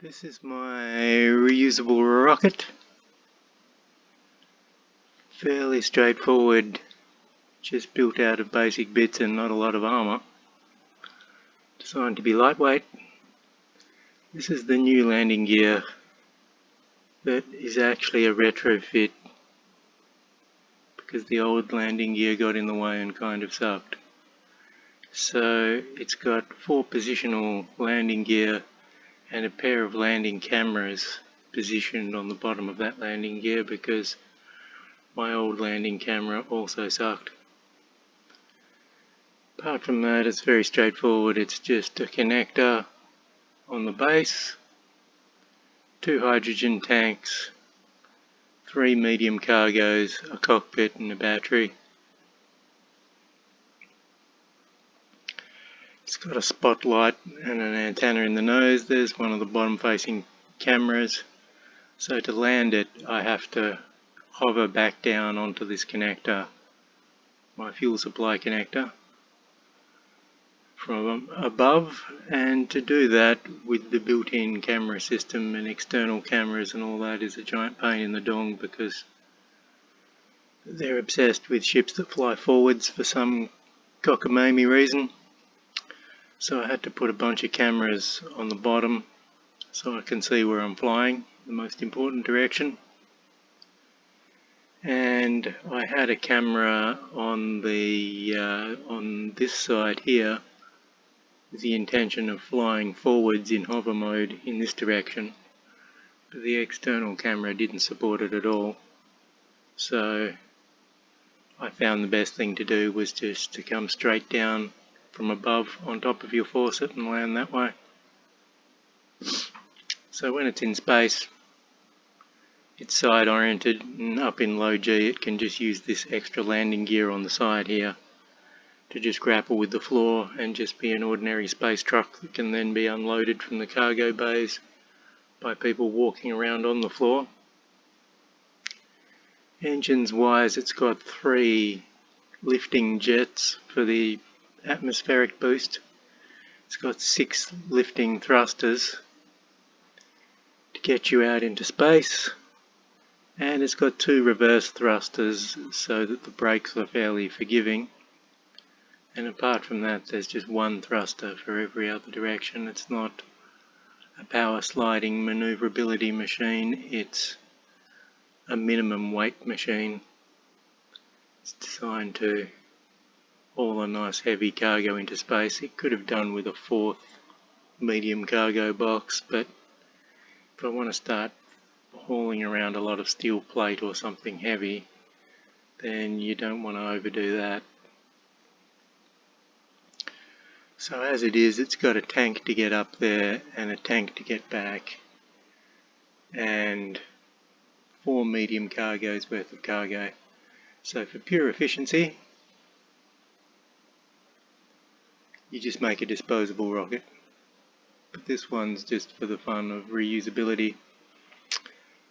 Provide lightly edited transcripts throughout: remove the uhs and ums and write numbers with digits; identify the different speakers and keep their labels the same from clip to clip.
Speaker 1: This is my reusable rocket. Fairly straightforward, just built out of basic bits and not a lot of armour. Designed to be lightweight. This is the new landing gear that is actually a retrofit because the old landing gear got in the way and kind of sucked. So it's got 4 positional landing gear and a pair of landing cameras positioned on the bottom of that landing gear because my old landing camera also sucked. Apart from that, it's very straightforward. It's just a connector on the base, 2 hydrogen tanks, 3 medium cargos, a cockpit and a battery. It's got a spotlight and an antenna in the nose. There's one of the bottom facing cameras. So to land it, I have to hover back down onto this connector, my fuel supply connector, from above, and to do that with the built-in camera system and external cameras and all that is a giant pain in the dong because they're obsessed with ships that fly forwards for some cockamamie reason. So I had to put a bunch of cameras on the bottom so I can see where I'm flying, the most important direction. And I had a camera on this side here with the intention of flying forwards in hover mode in this direction, but the external camera didn't support it at all. So I found the best thing to do was just to come straight down from above on top of your faucet and land that way. So when it's in space, it's side oriented, and up in low G it can just use this extra landing gear on the side here to just grapple with the floor and just be an ordinary space truck that can then be unloaded from the cargo bays by people walking around on the floor. Engines wise, it's got 3 lifting jets for the atmospheric boost. It's got 6 lifting thrusters to get you out into space, and it's got 2 reverse thrusters so that the brakes are fairly forgiving. And apart from that, there's just 1 thruster for every other direction. It's not a power sliding manoeuvrability machine, it's a minimum weight machine. It's designed to haul a nice heavy cargo into space. It could have done with a 4th medium cargo box, but if I want to start hauling around a lot of steel plate or something heavy, then you don't want to overdo that. So as it is, it's got a tank to get up there and a tank to get back, and 4 medium cargos worth of cargo. So for pure efficiency, you just make a disposable rocket. But this one's just for the fun of reusability.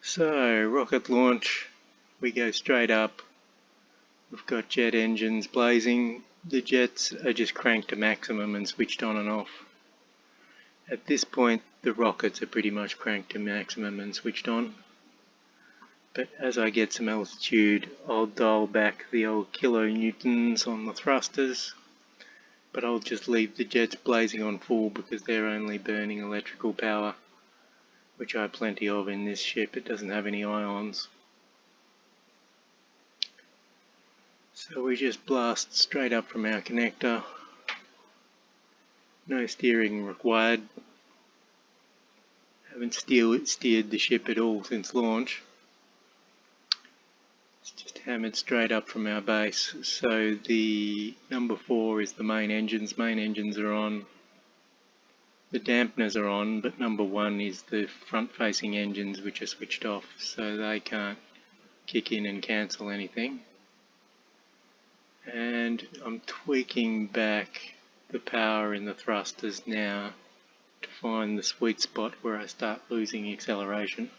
Speaker 1: So rocket launch, we go straight up. We've got jet engines blazing. The jets are just cranked to maximum and switched on and off. At this point, the rockets are pretty much cranked to maximum and switched on. But as I get some altitude, I'll dial back the old kilonewtons on the thrusters. But I'll just leave the jets blazing on full because they're only burning electrical power, which I have plenty of in this ship. It doesn't have any ions. So we just blast straight up from our connector. No steering required. Haven't steered the ship at all since launch. It's just hammered straight up from our base. So the number 4 is the main engines. Main engines are on. The dampeners are on, but number 1 is the front facing engines which are switched off, so they can't kick in and cancel anything. And I'm tweaking back the power in the thrusters now to find the sweet spot where I start losing acceleration.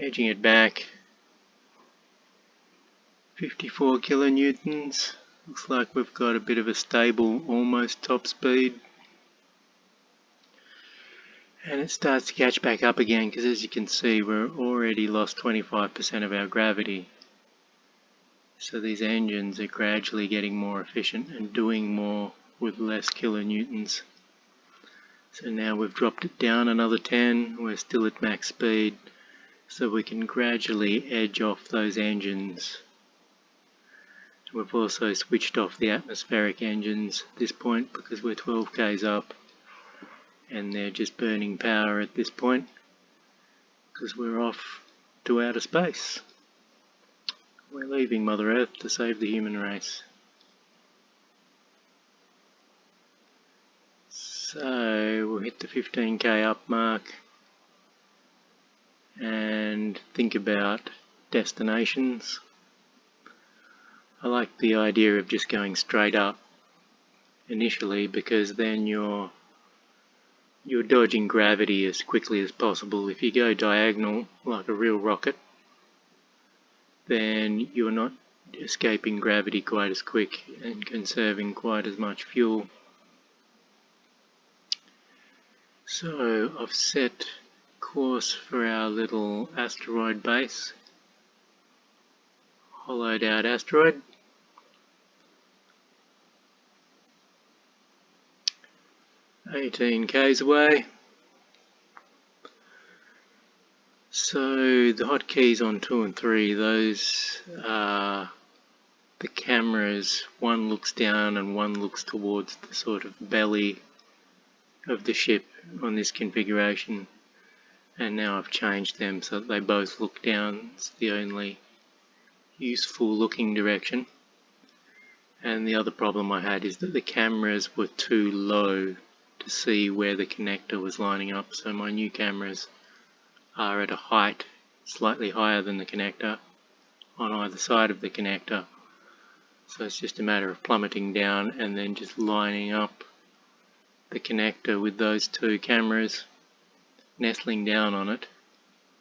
Speaker 1: Edging it back, 54 kilonewtons Looks like we've got a bit of a stable, almost top speed. And it starts to catch back up again because, as you can see, we're already lost 25% of our gravity. So these engines are gradually getting more efficient and doing more with less kilonewtons. So now we've dropped it down another 10, we're still at max speed, so we can gradually edge off those engines. We've also switched off the atmospheric engines at this point because we're 12 k's up and they're just burning power at this point because we're off to outer space. We're leaving Mother Earth to save the human race. So we'll hit the 15k up mark and think about destinations. I like the idea of just going straight up initially because then you're dodging gravity as quickly as possible. If you go diagonal like a real rocket, then you're not escaping gravity quite as quick and conserving quite as much fuel. So I've set course for our little asteroid base, hollowed out asteroid. $18k's away. So the hotkeys on 2 and 3, those are the cameras. One looks down and one looks towards the sort of belly of the ship on this configuration, and now I've changed them so that they both look down. It's the only useful looking direction. And the other problem I had is that the cameras were too low to see where the connector was lining up, so my new cameras are at a height slightly higher than the connector on either side of the connector. So it's just a matter of plummeting down and then just lining up the connector with those two cameras, nestling down on it,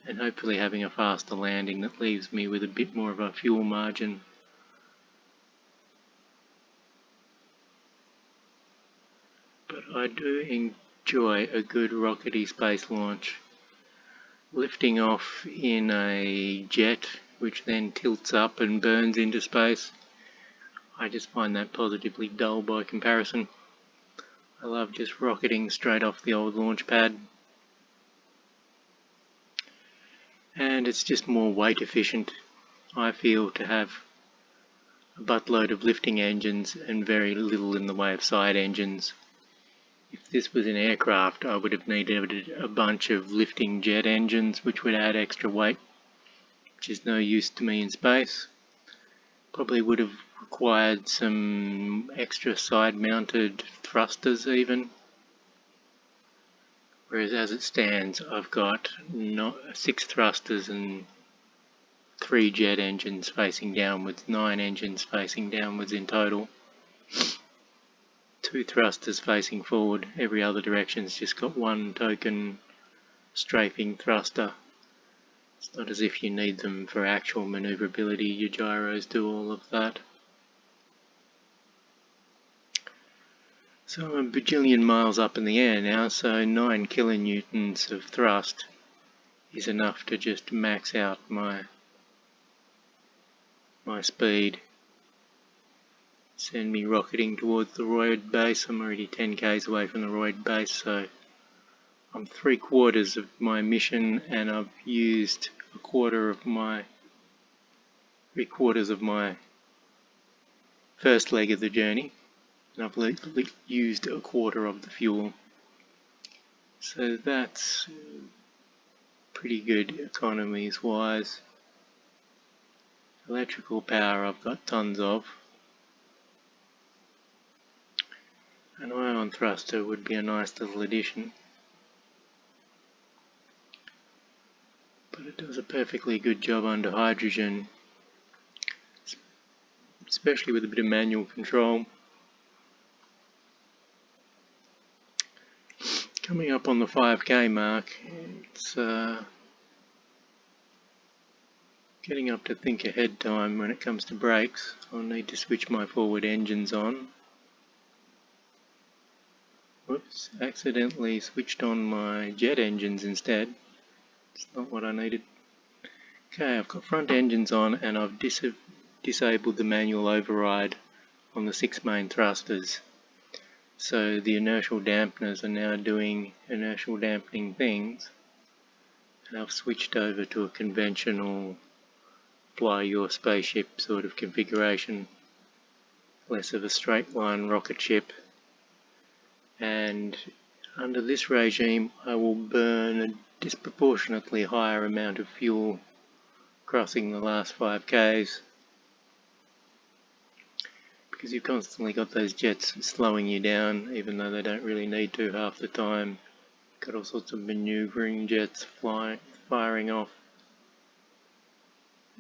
Speaker 1: and hopefully having a faster landing that leaves me with a bit more of a fuel margin. But I do enjoy a good rockety space launch. Lifting off in a jet which then tilts up and burns into space, I just find that positively dull by comparison. I love just rocketing straight off the old launch pad, and it's just more weight efficient, I feel, to have a buttload of lifting engines and very little in the way of side engines. If this was an aircraft, I would have needed a bunch of lifting jet engines which would add extra weight, which is no use to me in space. Probably would have required some extra side mounted thrusters even. Whereas as it stands, I've got 6 thrusters and 3 jet engines facing downwards, 9 engines facing downwards in total. 2 thrusters facing forward, every other direction's just got one token strafing thruster. It's not as if you need them for actual manoeuvrability, your gyros do all of that. So I'm a bajillion miles up in the air now, so 9 kilonewtons of thrust is enough to just max out my speed. Send me rocketing towards the roid base. I'm already 10 k's away from the roid base, so I'm 3/4 of my mission, and I've used 3/4 of my first leg of the journey, and I've used 1/4 of the fuel. So that's pretty good economies wise. Electrical power I've got tons of. An ion thruster would be a nice little addition, but it does a perfectly good job under hydrogen, especially with a bit of manual control. Coming up on the 5k mark, it's Getting up to think ahead time when it comes to brakes. I'll need to switch my forward engines on. Whoops, accidentally switched on my jet engines instead. It's not what I needed. Okay, I've got front engines on and I've disabled the manual override on the 6 main thrusters. So the inertial dampeners are now doing inertial dampening things. And I've switched over to a conventional fly your spaceship sort of configuration, less of a straight line rocket ship. And under this regime I will burn a disproportionately higher amount of fuel crossing the last 5k's, because you've constantly got those jets slowing you down even though they don't really need to half the time. Got all sorts of manoeuvring jets firing off.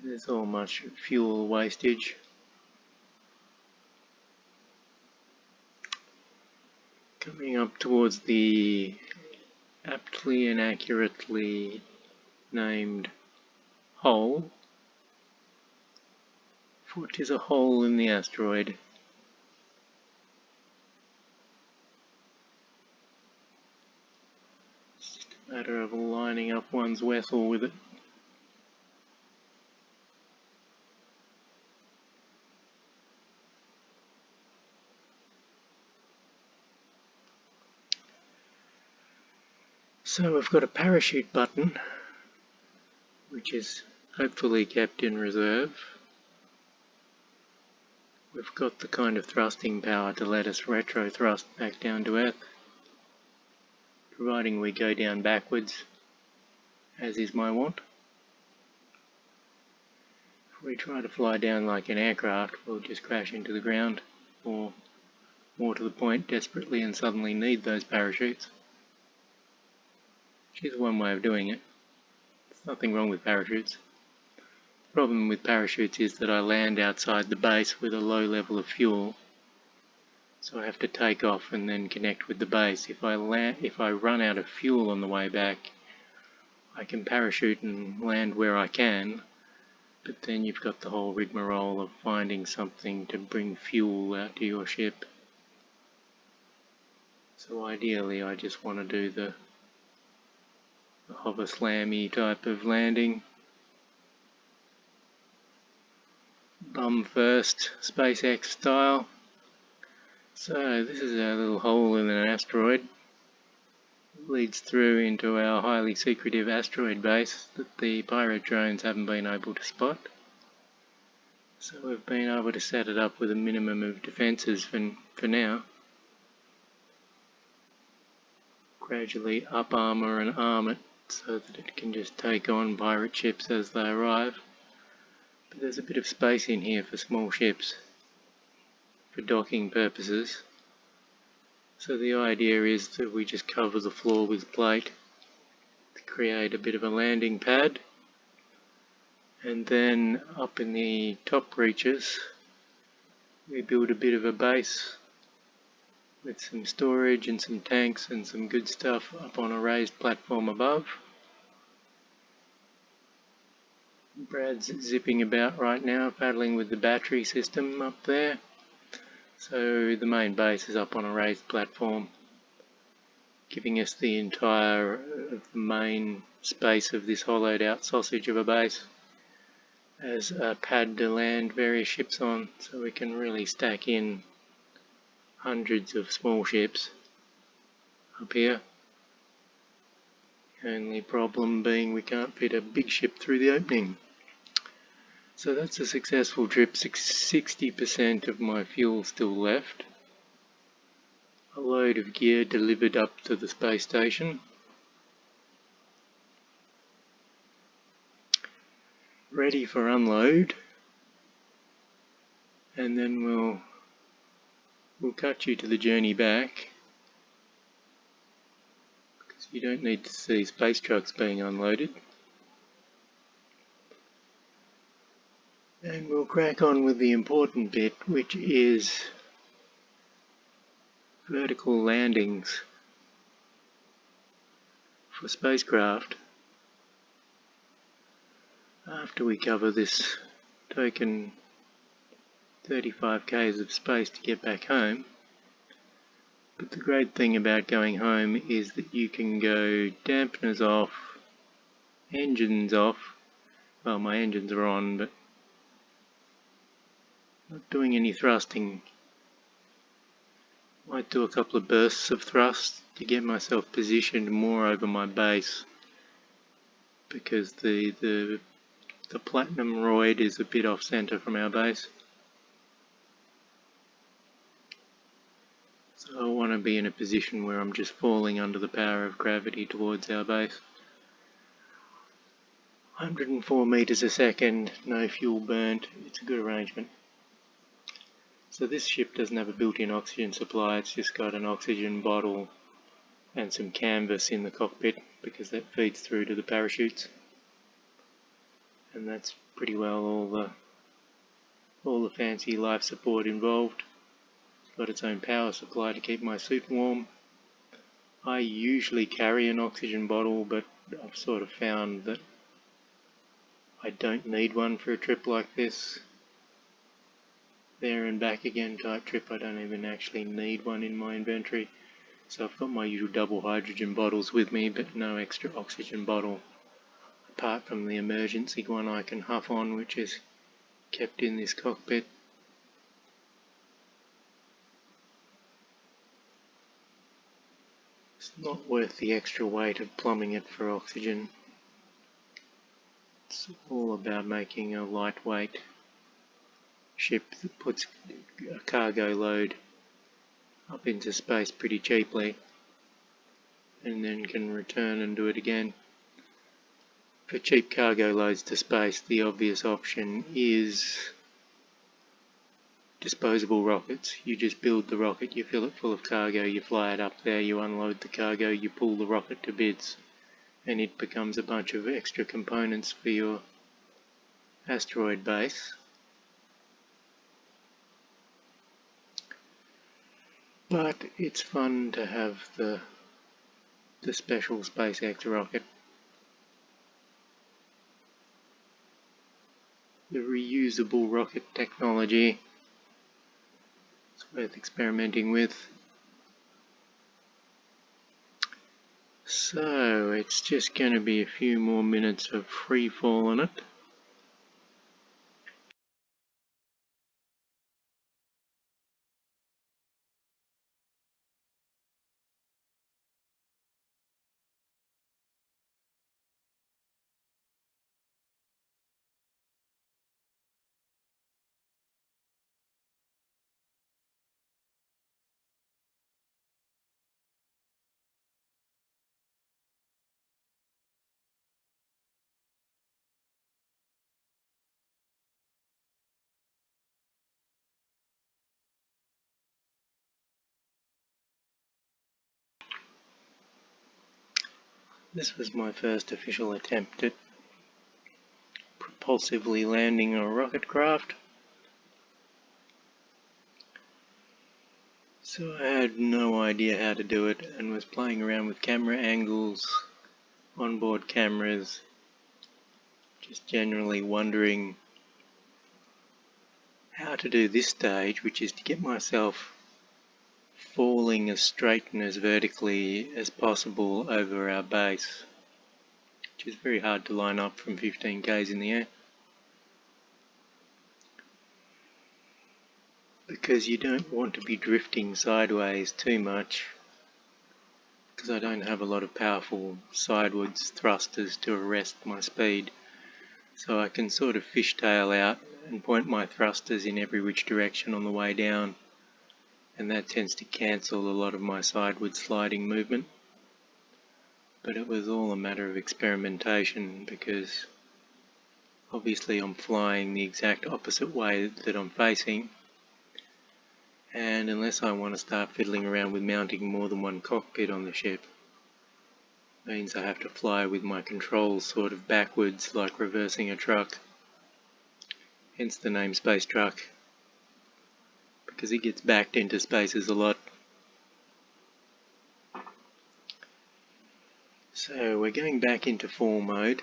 Speaker 1: There's all much fuel wastage. Coming up towards the aptly and accurately named hole, for it is a hole in the asteroid. It's just a matter of lining up one's vessel with it. So we've got a parachute button, which is hopefully kept in reserve. We've got the kind of thrusting power to let us retro thrust back down to Earth, providing we go down backwards, as is my want. If we try to fly down like an aircraft, we'll just crash into the ground, or more to the point, desperately and suddenly need those parachutes. Which is one way of doing it. There's nothing wrong with parachutes. The problem with parachutes is that I land outside the base with a low level of fuel, so I have to take off and then connect with the base. If I run out of fuel on the way back, I can parachute and land where I can, but then you've got the whole rigmarole of finding something to bring fuel out to your ship. So ideally I just want to do the hover slammy type of landing. Bum first, SpaceX style. So this is our little hole in an asteroid. It leads through into our highly secretive asteroid base that the pirate drones haven't been able to spot. So we've been able to set it up with a minimum of defences for now. Gradually up armour and arm it so that it can just take on pirate ships as they arrive. But there's a bit of space in here for small ships, for docking purposes. So the idea is that we just cover the floor with plate to create a bit of a landing pad, and then up in the top reaches we build a bit of a base with some storage and some tanks and some good stuff up on a raised platform above. Brad's zipping about right now, paddling with the battery system up there. So the main base is up on a raised platform, giving us the entire main space of this hollowed out sausage of a base as a pad to land various ships on, so we can really stack in hundreds of small ships up here. The only problem being we can't fit a big ship through the opening. So that's a successful trip. 60% of my fuel still left. A load of gear delivered up to the space station. Ready for unload. And then we'll cut you to the journey back, because you don't need to see space trucks being unloaded. And we'll crack on with the important bit, which is vertical landings for spacecraft. after we cover this token 35 k's of space to get back home. But the great thing about going home is that you can go dampeners off, engines off. Well, my engines are on, but not doing any thrusting. Might do a couple of bursts of thrust to get myself positioned more over my base, because the platinum roid is a bit off center from our base. So I want to be in a position where I'm just falling under the power of gravity towards our base. 104 meters a second, no fuel burnt, it's a good arrangement. So this ship doesn't have a built-in oxygen supply, it's just got an oxygen bottle and some canvas in the cockpit because that feeds through to the parachutes. And that's pretty well all the fancy life support involved. It's got its own power supply to keep my suit warm. I usually carry an oxygen bottle, but I've sort of found that I don't need one for a trip like this. There and back again type trip, I don't even actually need one in my inventory. So I've got my usual double hydrogen bottles with me, but no extra oxygen bottle, apart from the emergency one I can huff on, which is kept in this cockpit. It's not worth the extra weight of plumbing it for oxygen. It's all about making a lightweight ship that puts a cargo load up into space pretty cheaply and then can return and do it again. For cheap cargo loads to space, the obvious option is disposable rockets. You just build the rocket, you fill it full of cargo, you fly it up there, you unload the cargo, you pull the rocket to bits, and it becomes a bunch of extra components for your asteroid base. But it's fun to have the special SpaceX rocket. The reusable rocket technology. It's worth experimenting with. So it's just going to be a few more minutes of free fall on it. This was my first official attempt at propulsively landing a rocket craft. So I had no idea how to do it and was playing around with camera angles, onboard cameras, just generally wondering how to do this stage, which is to get myself falling as straight and as vertically as possible over our base, which is very hard to line up from 15 k's in the air. Because you don't want to be drifting sideways too much, because I don't have a lot of powerful sidewards thrusters to arrest my speed. So I can sort of fishtail out and point my thrusters in every which direction on the way down, and that tends to cancel a lot of my sideward sliding movement. But it was all a matter of experimentation, because obviously I'm flying the exact opposite way that I'm facing, and unless I want to start fiddling around with mounting more than one cockpit on the ship, means I have to fly with my controls sort of backwards, like reversing a truck. Hence the name Space Truck, because it gets backed into spaces a lot. So we're going back into fall mode.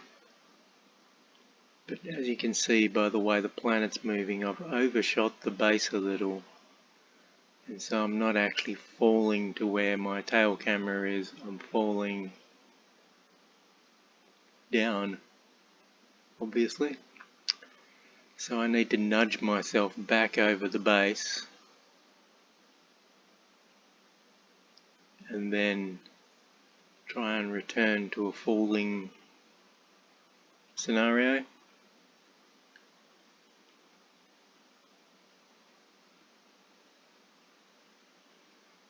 Speaker 1: But as you can see by the way the planet's moving, I've overshot the base a little, and so I'm not actually falling to where my tail camera is, I'm falling down, obviously. So I need to nudge myself back over the base and then try and return to a falling scenario.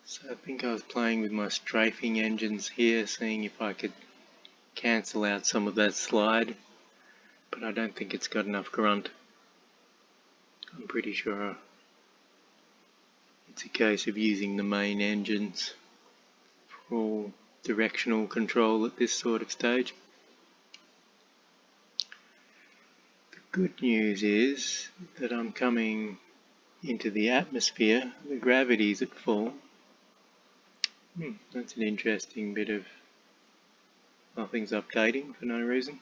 Speaker 1: So I think I was playing with my strafing engines here, seeing if I could cancel out some of that slide, but I don't think it's got enough grunt. I'm pretty sure it's a case of using the main engines for all directional control at this sort of stage. The good news is that I'm coming into the atmosphere, the gravity's at full. That's an interesting bit of nothing's updating for no reason.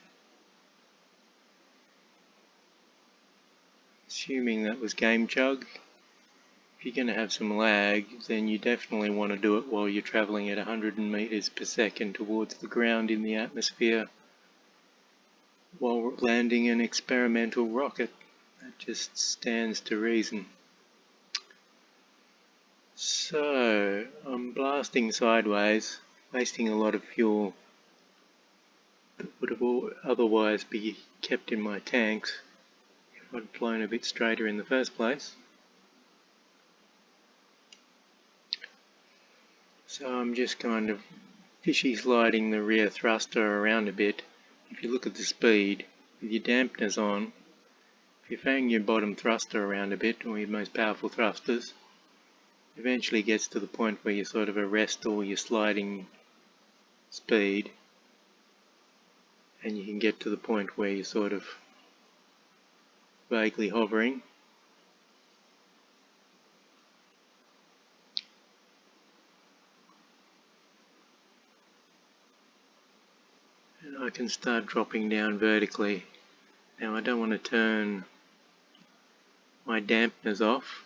Speaker 1: Assuming that was game chug. If you're going to have some lag, then you definitely want to do it while you're travelling at 100 meters per second towards the ground in the atmosphere while landing an experimental rocket. That just stands to reason. So, I'm blasting sideways, wasting a lot of fuel that would have otherwise be kept in my tanks if I'd flown a bit straighter in the first place. So I'm just kind of fishy sliding the rear thruster around a bit. If you look at the speed, with your dampeners on, if you fang your bottom thruster around a bit, or your most powerful thrusters, eventually gets to the point where you sort of arrest all your sliding speed, and you can get to the point where you're sort of vaguely hovering. And I can start dropping down vertically. Now I don't want to turn my dampeners off.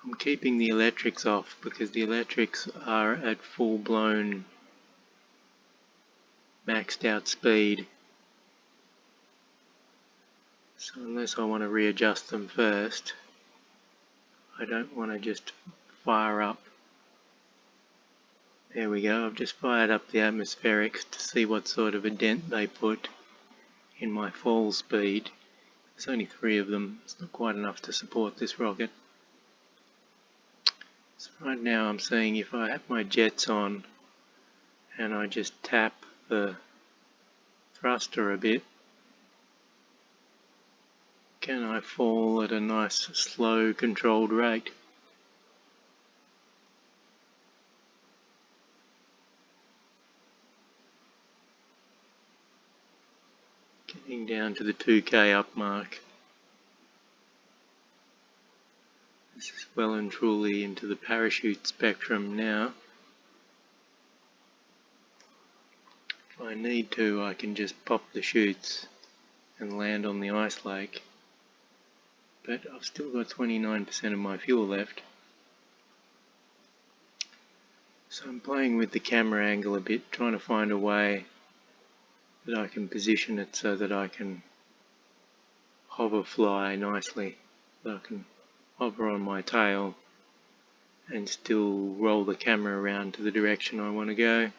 Speaker 1: I'm keeping the electrics off because the electrics are at full-blown maxed out speed. So unless I want to readjust them first, I don't want to just fire up. There we go, I've just fired up the atmospherics to see what sort of a dent they put in my fall speed. There's only 3 of them, it's not quite enough to support this rocket. So right now I'm seeing if I have my jets on and I just tap the thruster a bit, can I fall at a nice slow controlled rate? Getting down to the 2k up mark. This is well and truly into the parachute spectrum now. If I need to, I can just pop the chutes and land on the ice lake. But I've still got 29% of my fuel left. So I'm playing with the camera angle a bit, trying to find a way that I can position it so that I can hover fly nicely. So I can hover on my tail and still roll the camera around to the direction I want to go.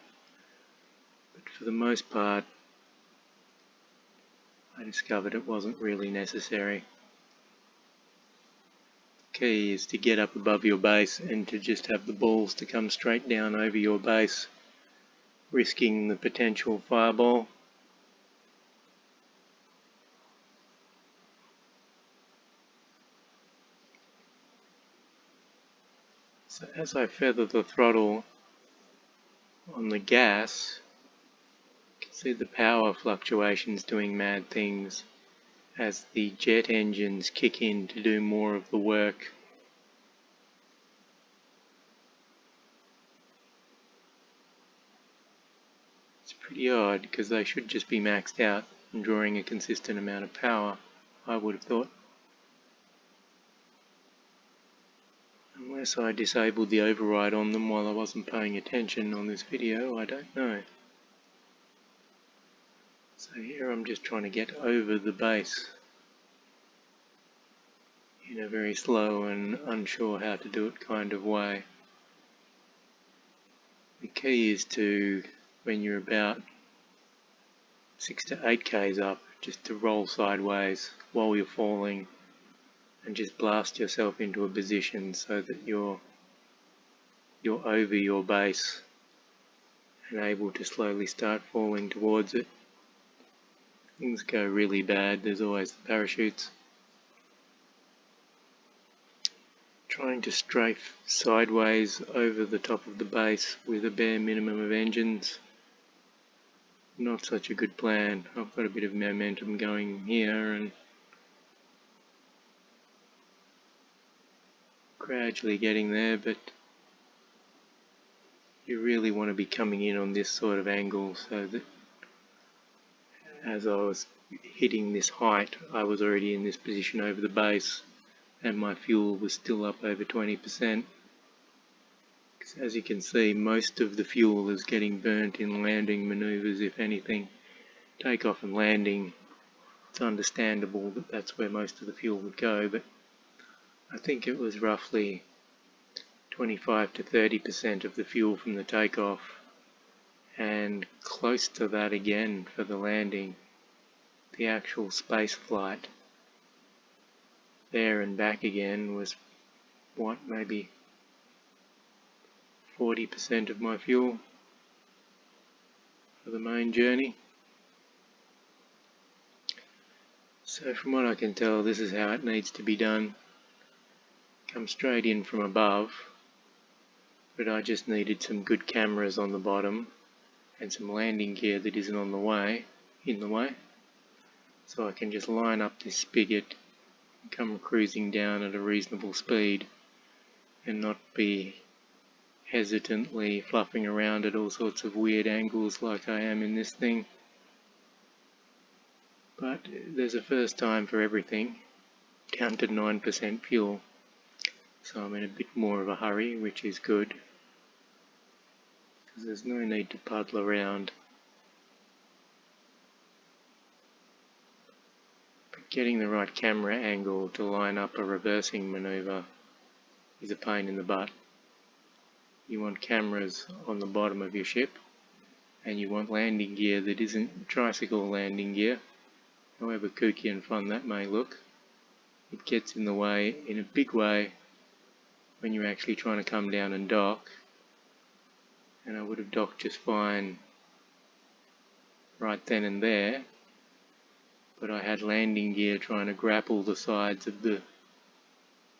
Speaker 1: But for the most part, I discovered it wasn't really necessary. The key is to get up above your base and to just have the balls to come straight down over your base, risking the potential fireball. So as I feather the throttle on the gas, you can see the power fluctuations doing mad things as the jet engines kick in to do more of the work. It's Pretty odd, because they should just be maxed out and drawing a consistent amount of power, I would have thought. Unless I disabled the override on them while I wasn't paying attention on this video, I don't know. So here I'm just trying to get over the base in a very slow and unsure how to do it kind of way. The key is to, when you're about 6 to 8 k's up, just to roll sideways while you're falling and just blast yourself into a position so that you're over your base and able to slowly start falling towards it. Things go really bad, there's always the parachutes. Trying to strafe sideways over the top of the base with a bare minimum of engines, not such a good plan. I've got a bit of momentum going here and gradually getting there, but you really want to be coming in on this sort of angle so that as I was hitting this height, I was already in this position over the base and my fuel was still up over 20%. As you can see, most of the fuel is getting burnt in landing maneuvers, if anything. Takeoff and landing, it's understandable that that's where most of the fuel would go, but I think it was roughly 25 to 30% of the fuel from the takeoff, and close to that again for the landing. The actual space flight there and back again was, what, maybe 40% of my fuel for the main journey. So from what I can tell, this is how it needs to be done. Come straight in from above, but I just needed some good cameras on the bottom and some landing gear that isn't in the way, so I can just line up this spigot and come cruising down at a reasonable speed and not be hesitantly fluffing around at all sorts of weird angles like I am in this thing. But there's a first time for everything, down to 9% fuel, so I'm in a bit more of a hurry, which is good, because there's no need to puddle around. But getting the right camera angle to line up a reversing maneuver is a pain in the butt. You want cameras on the bottom of your ship, and you want landing gear that isn't tricycle landing gear, however kooky and fun that may look. It gets in the way in a big way when you're actually trying to come down and dock, and I would have docked just fine right then and there, but I had landing gear trying to grapple the sides of the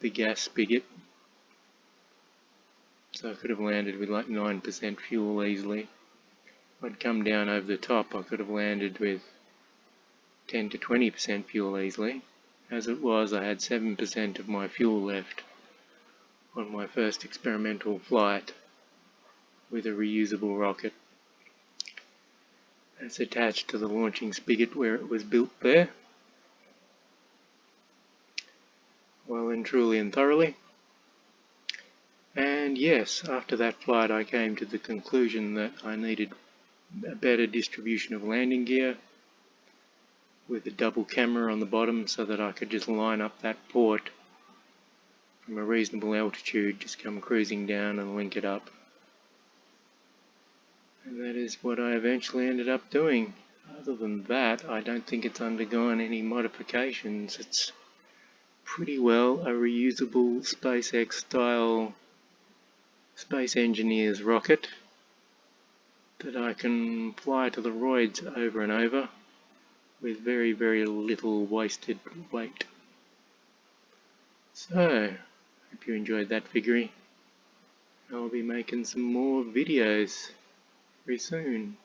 Speaker 1: gas spigot, so I could have landed with like 9% fuel easily. If I'd come down over the top, I could have landed with 10 to 20% fuel easily. As it was, I had 7% of my fuel left on my first experimental flight with a reusable rocket. That's attached to the launching spigot where it was built there, well and truly and thoroughly. And yes, after that flight I came to the conclusion that I needed a better distribution of landing gear with a double camera on the bottom so that I could just line up that port from a reasonable altitude, just come cruising down and link it up. And that is what I eventually ended up doing. Other than that, I don't think it's undergone any modifications. It's pretty well a reusable SpaceX style Space Engineers rocket that I can fly to the roids over and over with very, very little wasted weight. So, hope you enjoyed that figurine. I'll be making some more videos very soon.